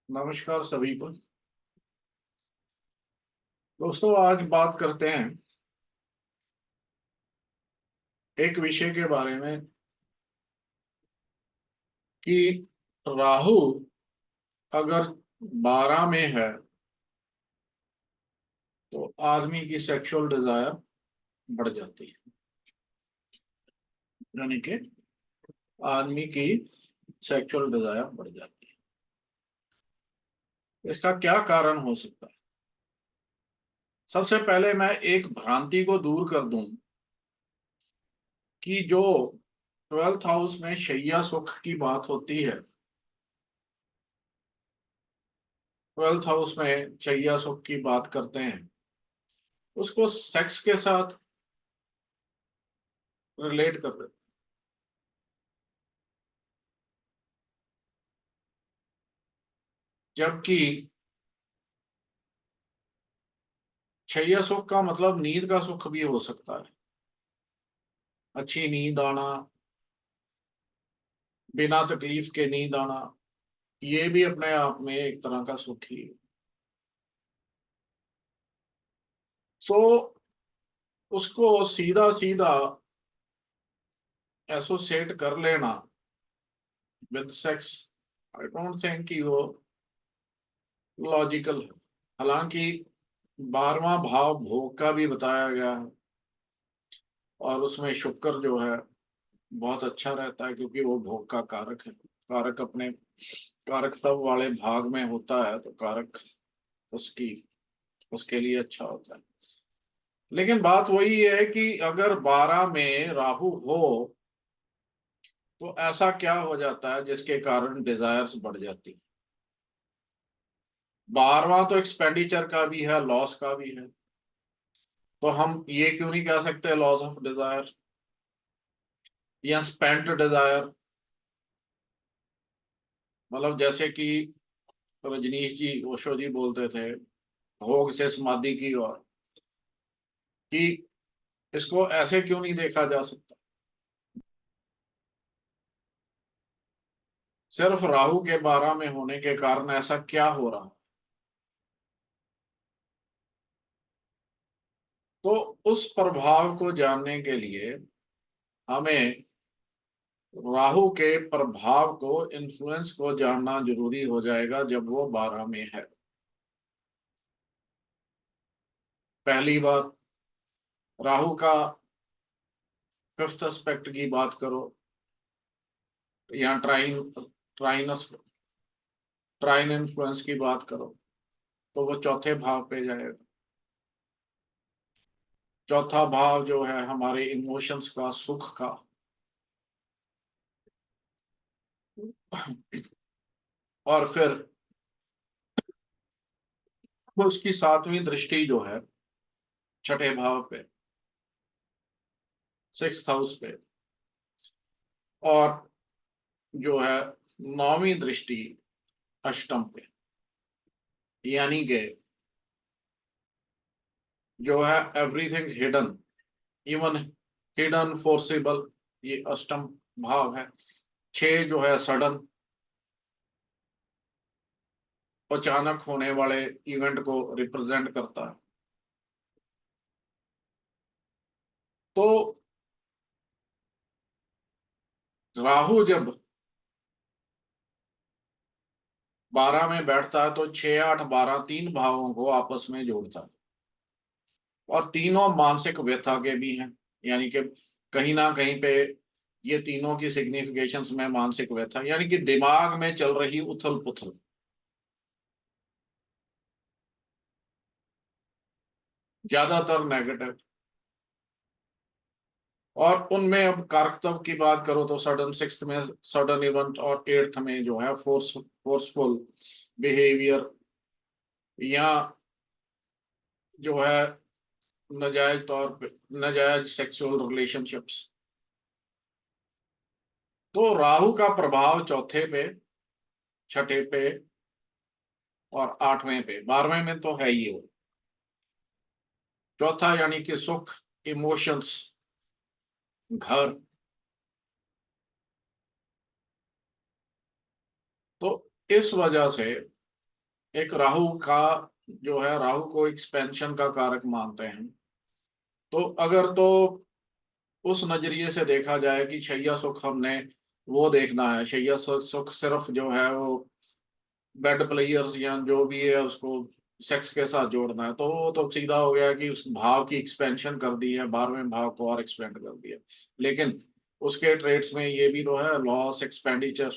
नमस्कार सभी को। दोस्तों, आज बात करते हैं एक विषय के बारे में कि राहु अगर 12 में है तो आदमी की सेक्सुअल डिजायर बढ़ जाती है। यानी कि आदमी की सेक्सुअल डिजायर बढ़ जाती है। इसका क्या कारण हो सकता है? सबसे पहले मैं एक भ्रांति को दूर कर दूं कि जो 12th हाउस में शैया सुख की बात होती है, 12th हाउस में शैया सुख की बात करते हैं, उसको सेक्स के साथ रिलेट कर देते हैं। जबकि शैया सुख का मतलब नींद का सुख भी हो सकता है। अच्छी नींद आना, बिना तकलीफ के नींद आना, ये भी अपने आप में एक तरह का सुख ही है। तो उसको सीधा सीधा एसोसिएट कर लेना with sex, I don't think कि वो लॉजिकल है। हालांकि 12वां भाव भोग का भी बताया गया है, और उसमें शुक्र जो है बहुत अच्छा रहता है, क्योंकि वो भोग का कारक है। कारक अपने कारक तब वाले भाग में होता है तो कारक उसकी उसके लिए अच्छा होता है। लेकिन बात वही है कि अगर 12 में राहु हो तो ऐसा क्या हो जाता है जिसके कारण डिजायर्स बढ़ जाती है? 12वां तो एक्सपेंडिचर का भी है, लॉस का भी है। तो हम ये क्यों नहीं कह सकते लॉस ऑफ डिजायर या स्पेंट डिजायर? मतलब जैसे कि रजनीश जी, ओशो जी बोलते थे, भोग से समाधि की ओर, कि इसको ऐसे क्यों नहीं देखा जा सकता? सिर्फ राहु के 12 में होने के कारण ऐसा क्या हो रहा है? तो उस प्रभाव को जानने के लिए हमें राहु के प्रभाव को, इन्फ्लुएंस को जानना जरूरी हो जाएगा जब वो 12 में है। पहली बात, राहु का फिफ्थ एस्पेक्ट की बात करो या ट्राइनस ट्राइन इन्फ्लुएंस की बात करो, तो वो चौथे भाव पे जाएगा। चौथा भाव जो है हमारे इमोशंस का, सुख का। और फिर उसकी सातवीं दृष्टि जो है छठे भाव पे, सिक्स हाउस पे, और जो है नौवीं दृष्टि अष्टम पे। यानी कि जो है everything hidden, even hidden forcible, ये अष्टम भाव है। छह जो है सडन, अचानक होने वाले इवेंट को रिप्रेजेंट करता है। तो राहु जब 12 में बैठता है तो 6, 8, 12 तीन भावों को आपस में जोड़ता है, और तीनों मानसिक व्यथा के भी हैं। यानी कि कहीं ना कहीं पे ये तीनों की सिग्निफिकेशंस में मानसिक व्यथा, यानी कि दिमाग में चल रही उथल पुथल, ज्यादातर नेगेटिव। और उनमें अब कारकत्व की बात करो तो सडन सिक्स्थ में सडन इवेंट, और एट्थ में जो है फोर्सफुल बिहेवियर, या जो है नाजायज तौर पे नाजायज सेक्सुअल रिलेशनशिप्स। तो राहु का प्रभाव चौथे पे, छठे पे, और आठवें पे, 12वें में तो है ही वो। चौथा यानी कि सुख, इमोशंस, घर। तो इस वजह से एक राहु का जो है, राहु को एक्सपेंशन का कारक मानते हैं। तो अगर तो उस नजरिए से देखा जाए कि शैया सुख हमने वो देखना है, शैया सुख सिर्फ जो है वो बेड प्लेयर्स या जो भी है उसको सेक्स के साथ जोड़ना है, तो वो तो सीधा हो गया कि उस भाव की एक्सपेंशन कर दी है, 12वें भाव को और एक्सपेंड कर दिया। लेकिन उसके ट्रेड्स में ये भी तो है, लॉस एक्सपेंडिचर,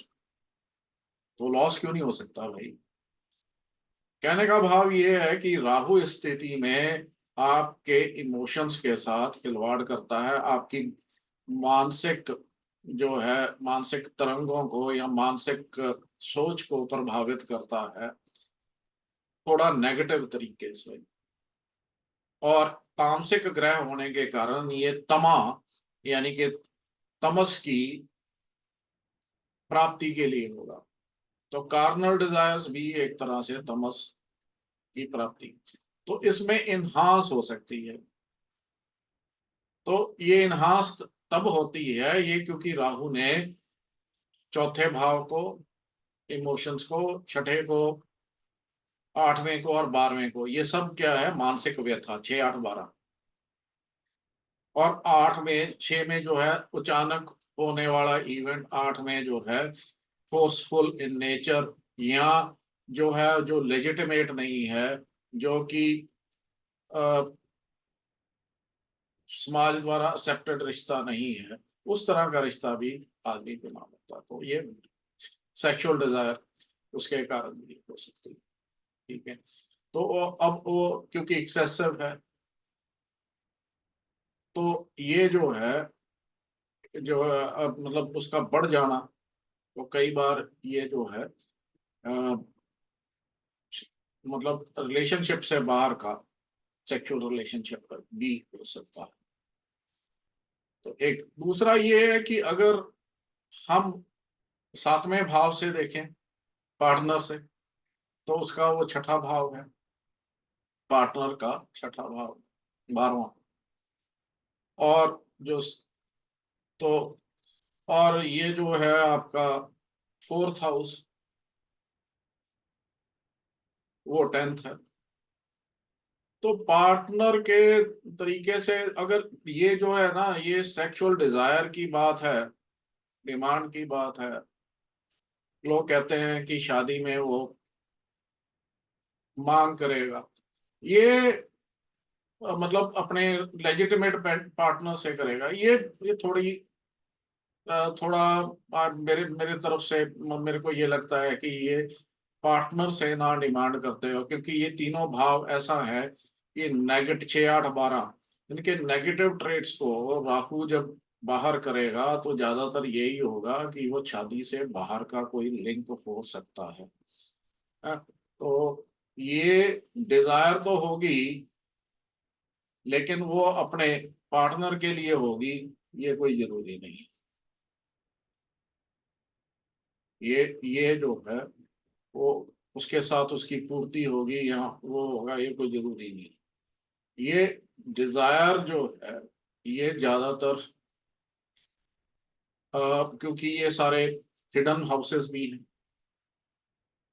तो लॉस क्यों नहीं हो सकता भाई। कहने का भाव ये है कि राहु इस स्थिति में आपके इमोशंस के साथ खिलवाड़ करता है, आपकी मानसिक जो है, मानसिक तरंगों को या मानसिक सोच को प्रभावित करता है थोड़ा नेगेटिव तरीके से। और तामसिक ग्रह होने के कारण ये तमा, यानी कि तमस की प्राप्ति के लिए होगा। तो कार्नल डिजायर्स भी एक तरह से तमस की प्राप्ति, तो इसमें इन्हांस हो सकती है। तो ये इन्हांस तब होती है ये क्योंकि राहु ने चौथे भाव को, इमोशंस को, छठे को, 8वें को और 12वें को, ये सब क्या है, मानसिक व्यथा, 6 8 12। और 8 में 6 में जो है अचानक होने वाला इवेंट, 8 में जो है फोर्सफुल इन नेचर, या जो है जो लेजिटिमेट नहीं है, जो कि समाज द्वारा एक्सेप्टेड रिश्ता नहीं है, उस तरह का रिश्ता भी आदमी के नाम होता है। तो ये सेक्सुअल डिजायर उसके कारण भी हो सकती है। ठीक है, तो अब वो क्योंकि एक्सेसिव है, तो ये जो है, जो है अब मतलब उसका बढ़ जाना, तो कई बार ये जो है मतलब रिलेशनशिप से बाहर का सेक्सुअल रिलेशनशिप भी हो सकता है। तो एक दूसरा ये है कि अगर हम 7वें भाव से देखें पार्टनर से, तो उसका वो छठा भाव है, पार्टनर का छठा भाव, 12वां। और जो तो और ये जो है आपका 4th हाउस, वो 10th है। तो पार्टनर के तरीके से अगर ये जो है ना, ये सेक्सुअल डिजायर की बात है, डिमांड की बात है। लोग कहते हैं कि शादी में वो मांग करेगा, ये मतलब अपने लेजिटिमेट पार्टनर से करेगा, ये थोड़ी थोड़ा मेरे मेरे तरफ से मेरे को ये लगता है कि ये पार्टनर से ना डिमांड करते हो, क्योंकि ये तीनों भाव ऐसा है कि नेगेटिव 6 8 12, इनके नेगेटिव ट्रेड्स को राहु जब बाहर करेगा तो ज्यादातर यही होगा कि वो शादी से बाहर का कोई लिंक हो सकता है। तो ये डिजायर तो होगी, लेकिन वो अपने पार्टनर के लिए होगी, ये कोई जरूरी नहीं। ये जो है वो उसके साथ उसकी पूर्ति होगी या वो होगा, ये कोई जरूरी नहीं। ये डिजायर जो है, ये ज्यादातर क्योंकि ये सारे हिडन हाउसेस भी हैं,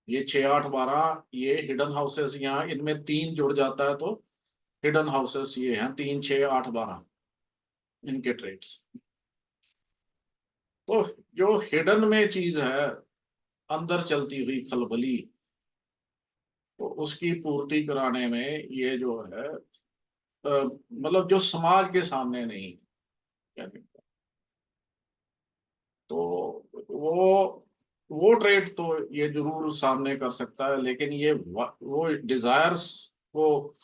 ये 6 8 12, ये हिडन हाउसेस, यहाँ इनमें 3 जुड़ जाता है तो हिडन हाउसेस ये हैं, 3 6 8 12 इनके ट्रेड्स। तो जो हिडन में चीज है, अंदर चलती हुई खलबली, तो उसकी पूर्ति कराने में ये जो है मतलब जो समाज के सामने नहीं, क्या कहते हैं, तो वो ट्रेड तो ये जरूर सामने कर सकता है, लेकिन ये वो डिजायर्स को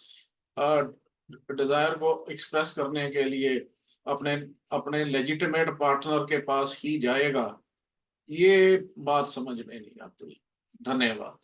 डिजायर को एक्सप्रेस करने के लिए अपने अपने लेजिटिमेट पार्टनर के पास ही जाएगा, ये बात समझ में नहीं आती। धन्यवाद।